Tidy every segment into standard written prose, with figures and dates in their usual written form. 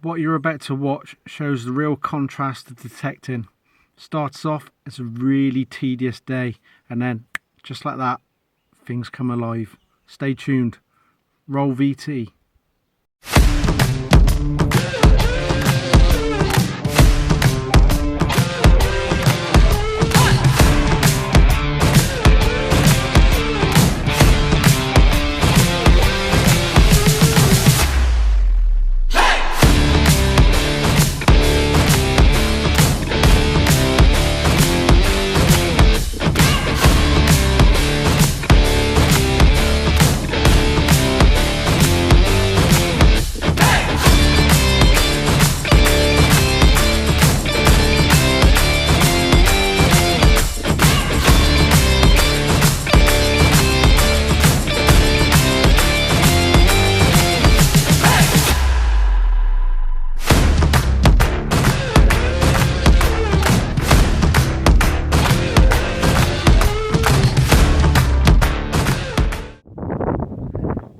What you're about to watch shows the real contrast of detecting. Starts off as a really tedious day, and then just like that, things come alive. Stay tuned. Roll VT.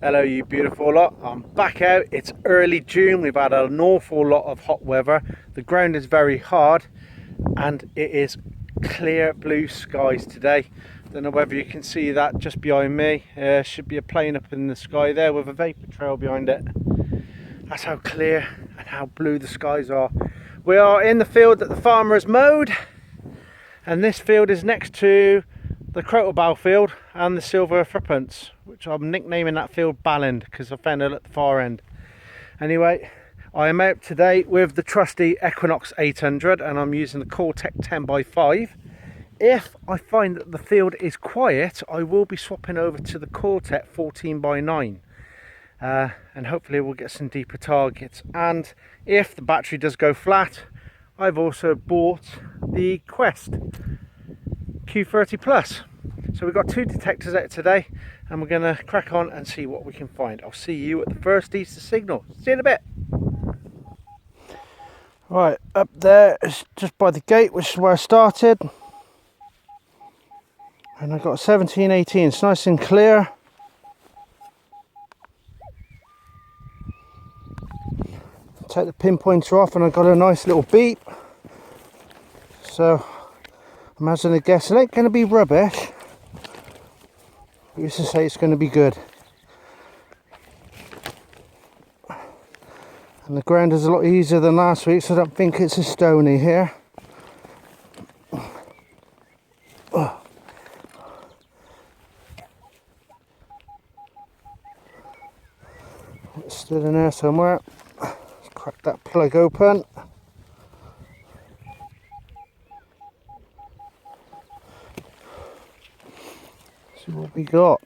Hello you beautiful lot, I'm back out. It's early June, we've had an awful lot of hot weather. The ground is very hard and it is clear blue skies today. Don't know whether you can see that just behind me. Should be a plane up in the sky there with a vapor trail behind it. That's how clear and how blue the skies are. We are in the field that the farmer has mowed, and this field is next to the Crotobal field and the Silver Threepence, which I'm nicknaming that field Balland because I found it at the far end. Anyway, I am out today with the trusty Equinox 800 and I'm using the Cortec 10x5. If I find that the field is quiet, I will be swapping over to the Cortec 14x9 and hopefully we'll get some deeper targets. And if the battery does go flat, I've also bought the Quest Q30 Plus. So we've got two detectors out today and we're going to crack on and see what we can find. I'll see you at the first Easter signal. See you in a bit. Right, up there is just by the gate, which is where I started. And I've got 1718, it's nice and clear. Take the pinpointer off and I've got a nice little beep. So I'm hazarding a guess, it ain't going to be rubbish. I used to say it's going to be good. And the ground is a lot easier than last week, so I don't think it's as stony here. It's still in there somewhere. Let's crack that plug open. See what we got.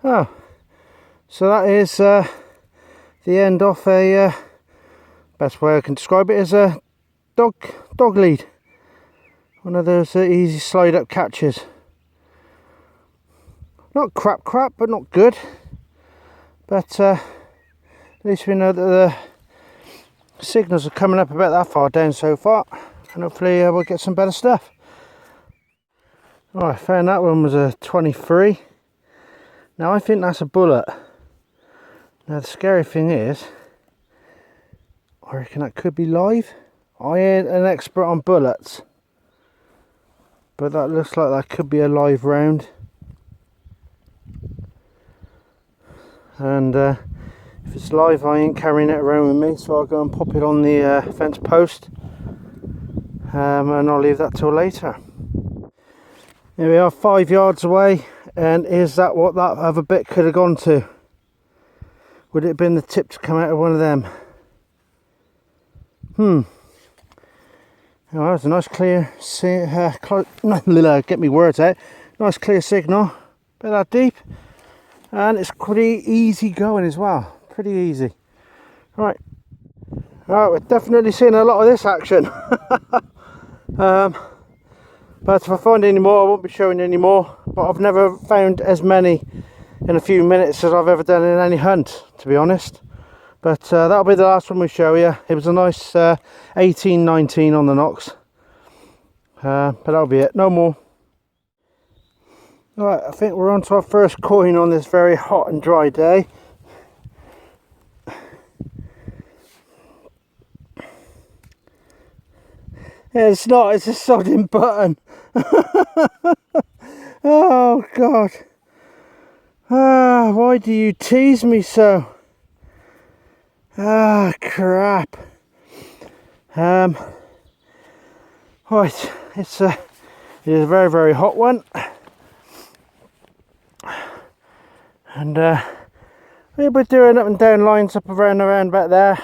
Oh, so that is the end of a best way I can describe it is a dog lead. One of those easy slide up catches. Not crap, but not good. But at least we know that the signals are coming up about that far down so far, and hopefully we'll get some better stuff. Oh, I found that one was a 23. Now I think that's a bullet. Now the scary thing is, I reckon that could be live. I ain't an expert on bullets, but that looks like that could be a live round. And if it's live, I ain't carrying it around with me, so I'll go and pop it on the fence post, and I'll leave that till later. Here we are, 5 yards away, and is that what that other bit could have gone to? Would it have been the tip to come out of one of them? Oh, that's a nice clear, get me words out, nice clear signal, bit that deep. And it's pretty easy going as well, pretty easy. Right, we're definitely seeing a lot of this action. But if I find any more, I won't be showing any more. But I've never found as many in a few minutes as I've ever done in any hunt, to be honest. But that'll be the last one we show you. It was a nice 18-19 on the Knox. But that'll be it, no more. Alright, I think we're on to our first coin on this very hot and dry day. Yeah, it's not, it's a sodding button. Oh God. Ah, why do you tease me so? Ah, crap. Right, it is a very, very hot one. And we'll be doing up and down lines up around about there.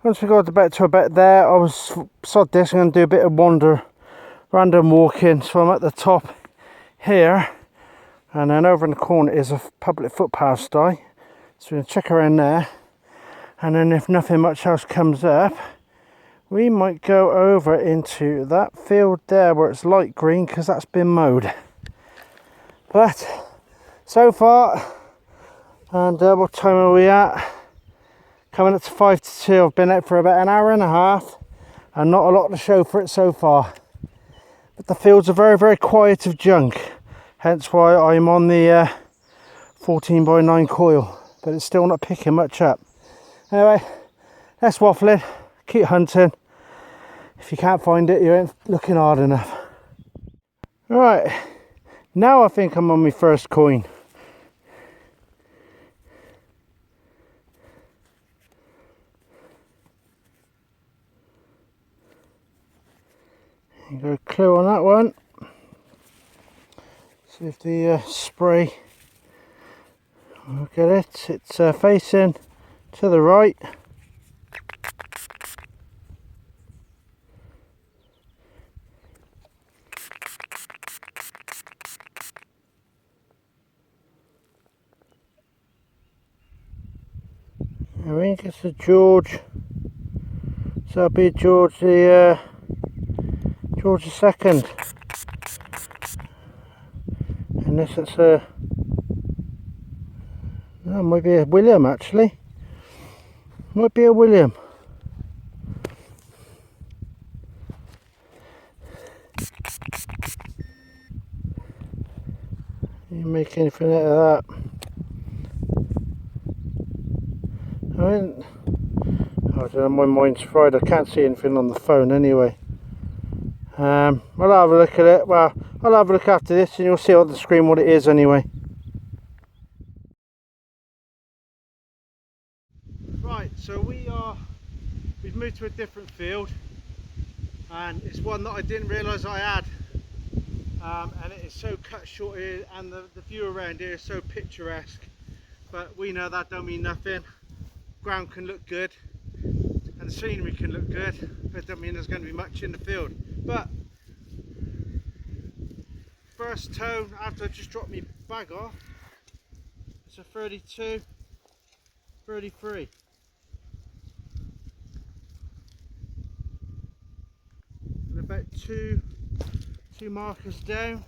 Once we got to about there, I was sod this, I'm going to do a bit of random walking. So I'm at the top here, and then over in the corner is a public footpath stay. So we're going to check around there, and then if nothing much else comes up, we might go over into that field there where it's light green, because that's been mowed. But so far, and what time are we at? Coming up to 5 to 2. I've been out for about an hour and a half, and not a lot to show for it so far. But the fields are very, very quiet of junk, hence why I'm on the 14x9 coil, but it's still not picking much up. Anyway, that's waffling. Keep hunting. If you can't find it, you ain't looking hard enough. Right, now I think I'm on my first coin. You got a clue on that one. See if the spray, look at it, it's facing to the right. I think it's a George, so that'll be George the George II. And this is a, that might be a William actually. Might be a William. You make anything out of that? I don't know, my mind's fried. I can't see anything on the phone anyway. I'll have a look at it. Well, I'll have a look after this, and you'll see on the screen what it is anyway. Right, so we've moved to a different field, and it's one that I didn't realise I had. And it is so cut short here, and the view around here is so picturesque. But we know that don't mean nothing. Ground can look good, and the scenery can look good, but it doesn't mean there's going to be much in the field. But first tone after I just dropped my bag off, it's a 32, 33. And about two markers down.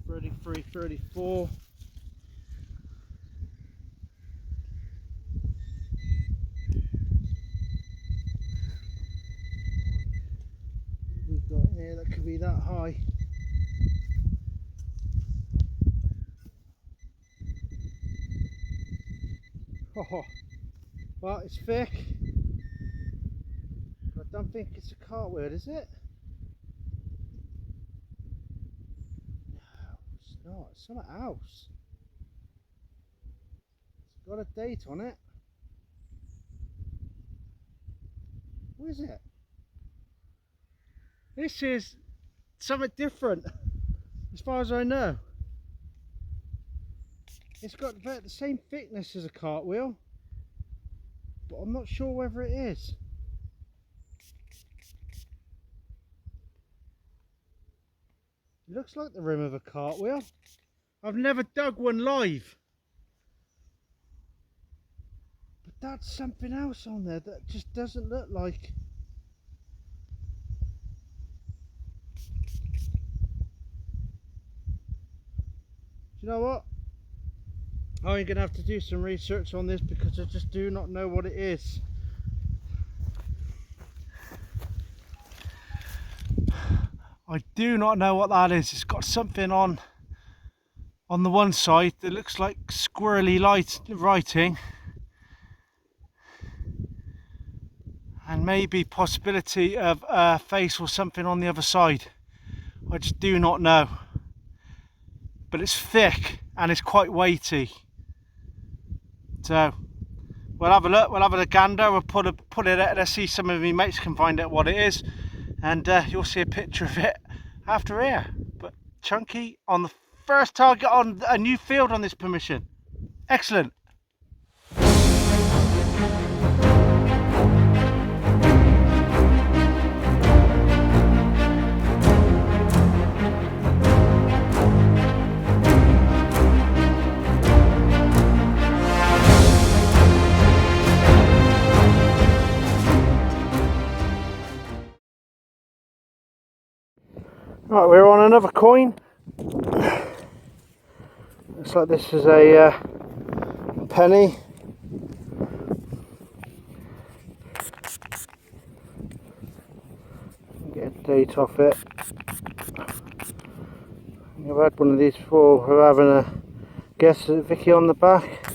.33, 34. We've got here that could be that high. Oh, well, it's thick. I don't think it's a cartwheel, is it? No, it's not. It's something else. It's got a date on it. What is it? This is something different, as far as I know. It's got about the same thickness as a cartwheel, but I'm not sure whether it is. It looks like the rim of a cartwheel. I've never dug one live, but that's something else on there that just doesn't look like. Do you know what? I'm going to have to do some research on this because I just do not know what it is. I do not know what that is. It's got something on the one side that looks like squirrely writing, and maybe possibility of a face or something on the other side. I just do not know. But it's thick and it's quite weighty. So we'll have a look, we'll have a gander, we'll put it out, let's see some of my mates can find out what it is, and you'll see a picture of it after here. But chunky on the first target on a new field on this permission. Excellent. Right, we're on another coin. Looks like this is a penny. Get a date off it. I've had one of these before. We're having a guess at Vicky on the back.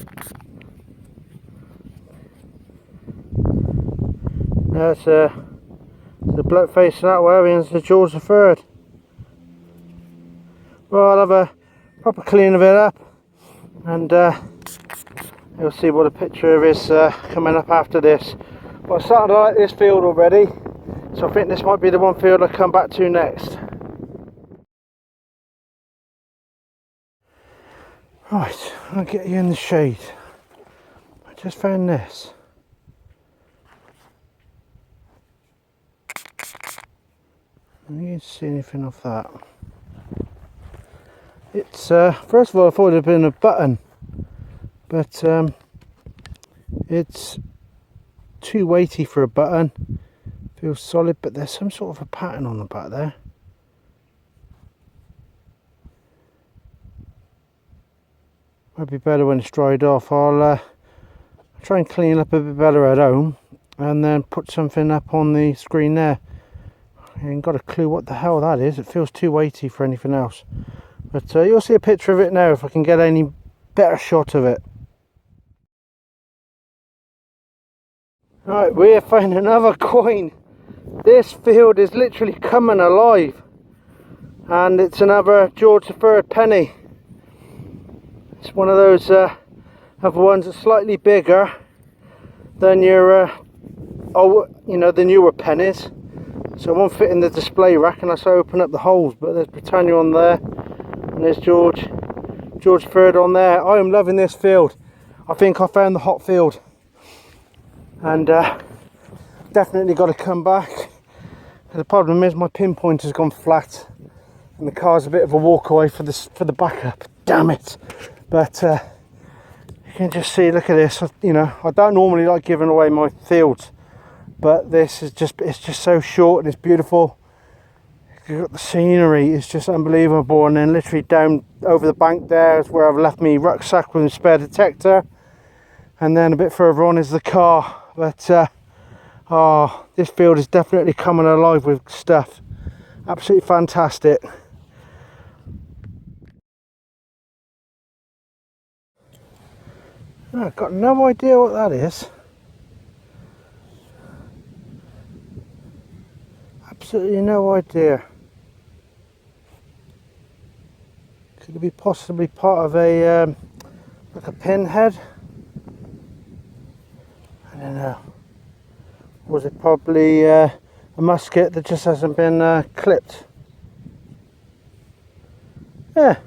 That's the bloke facing that way, and it's the George III. Well, I'll have a proper clean of it up, and you'll see what a picture of is coming up after this. Well, I started to like this field already, so I think this might be the one field I'll come back to next. Right, I'll get you in the shade. I just found this. You can see anything off that. It's first of all I thought it had been a button, but it's too weighty for a button. Feels solid, but there's some sort of a pattern on the back there. Might be better when it's dried off. I'll try and clean up a bit better at home and then put something up on the screen there. I ain't got a clue what the hell that is. It feels too weighty for anything else. But you'll see a picture of it now if I can get any better shot of it. Right, we're finding another coin. This field is literally coming alive. And it's another George III penny. It's one of those other ones that's slightly bigger than your, the newer pennies. So it won't fit in the display rack unless I open up the holes. But there's Britannia on there. And there's George III on there. I am loving this field. I think I found the hot field, and definitely got to come back. The problem is my pinpoint has gone flat, and the car's a bit of a walk away for the backup. Damn it! But you can just see. Look at this. I don't normally like giving away my fields, but this is it's just so short and it's beautiful. You've got the scenery, it's just unbelievable, and then literally down over the bank there is where I've left my rucksack with a spare detector, and then a bit further on is the car. But this field is definitely coming alive with stuff. Absolutely fantastic. I've got no idea what that is. Absolutely no idea. Could it be possibly part of a like a pinhead? I don't know. Was it probably a musket that just hasn't been clipped? Yeah,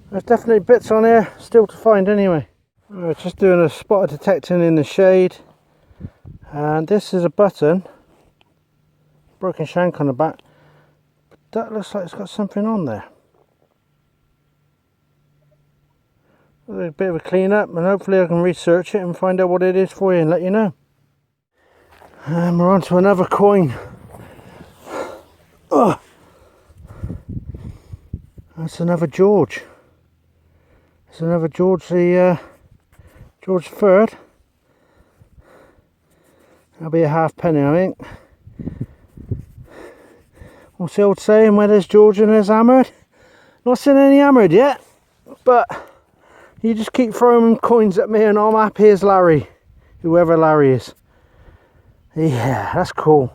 there's definitely bits on here still to find anyway. We're just doing a spot detecting in the shade, and this is a button, broken shank on the back, but that looks like it's got something on there. A bit of a clean up, and hopefully I can research it and find out what it is for you and let you know. And we're on to another coin. Oh, that's another George. It's another George George III. That'll be a halfpenny, I think. What's the old saying? Where there's George and there's hammered. Not seen any hammered yet, but you just keep throwing coins at me and I'm happy as Larry, whoever Larry is. Yeah, that's cool.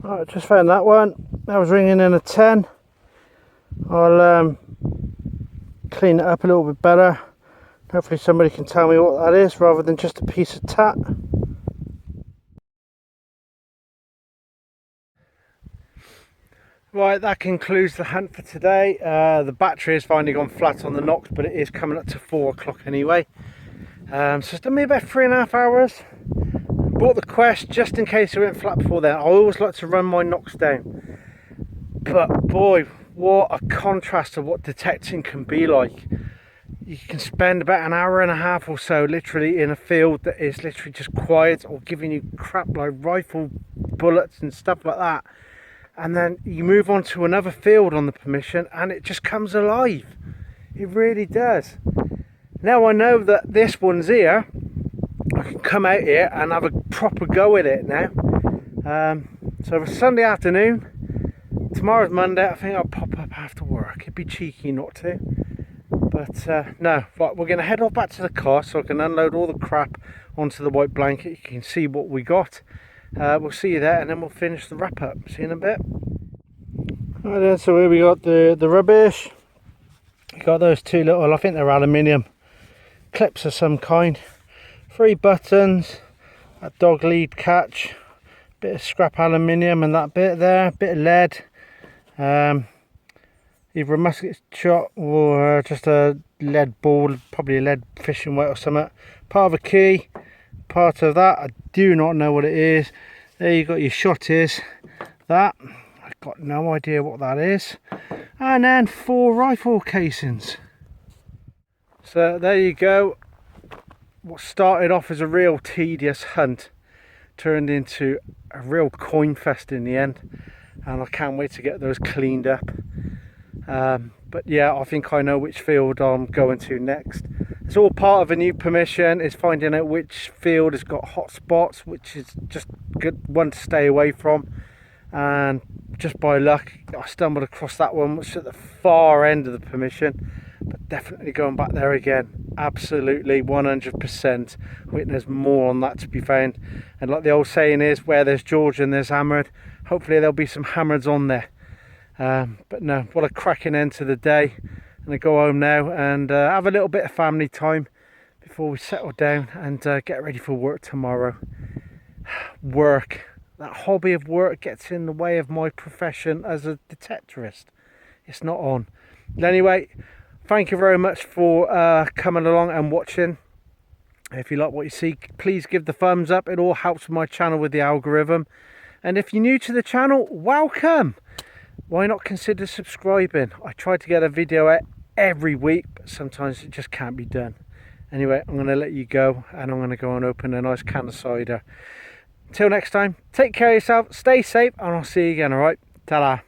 Right, just found that one. That was ringing in a 10. I'll clean it up a little bit better. Hopefully somebody can tell me what that is rather than just a piece of tat. Right, that concludes the hunt for today. The battery has finally gone flat on the Nox, but it is coming up to 4 o'clock anyway. So it's done me about 3.5 hours. Bought the Quest just in case it went flat before then. I always like to run my Nox down. But boy, what a contrast to what detecting can be like. You can spend about an hour and a half or so literally in a field that is literally just quiet or giving you crap like rifle bullets and stuff like that. And then you move on to another field on the permission and it just comes alive. It really does. Now I know that this one's here, I can come out here and have a proper go at it now. So for Sunday afternoon, tomorrow's Monday, I think I'll pop up after work. It'd be cheeky not to. But no, right, we're going to head off back to the car so I can unload all the crap onto the white blanket. You can see what we got. We'll see you there and then we'll finish the wrap up. See you in a bit. Right then, so here we got the rubbish. We got those two little, I think they're aluminium clips of some kind. 3 buttons, a dog lead catch, bit of scrap aluminium and that bit there, bit of lead. Either a musket shot or just a lead ball, probably a lead fishing weight or something. Part of a key, part of that, I do not know what it is. There you got your shotties, that, I've got no idea what that is. And then 4 rifle casings. So there you go. What started off as a real tedious hunt turned into a real coin fest in the end. And I can't wait to get those cleaned up. But yeah, I think I know which field I'm going to next. It's all part of a new permission. It's finding out which field has got hot spots, which is just good one to stay away from. And just by luck, I stumbled across that one, which is at the far end of the permission. But definitely going back there again. Absolutely, 100%. I think there's more on that to be found. And like the old saying is, where there's George and there's hammered. Hopefully there'll be some hammereds on there. But no, what a cracking end to the day. I'm going to go home now and have a little bit of family time before we settle down and get ready for work tomorrow. Work, that hobby of work gets in the way of my profession as a detectorist. It's not on. But anyway, thank you very much for coming along and watching. If you like what you see, please give the thumbs up. It all helps my channel with the algorithm. And if you're new to the channel, welcome. Why not consider subscribing? I try to get a video out every week, but sometimes it just can't be done. Anyway, I'm going to let you go and I'm going to go and open a nice can of cider. Till next time, take care of yourself, stay safe, and I'll see you again, alright? Ta-da.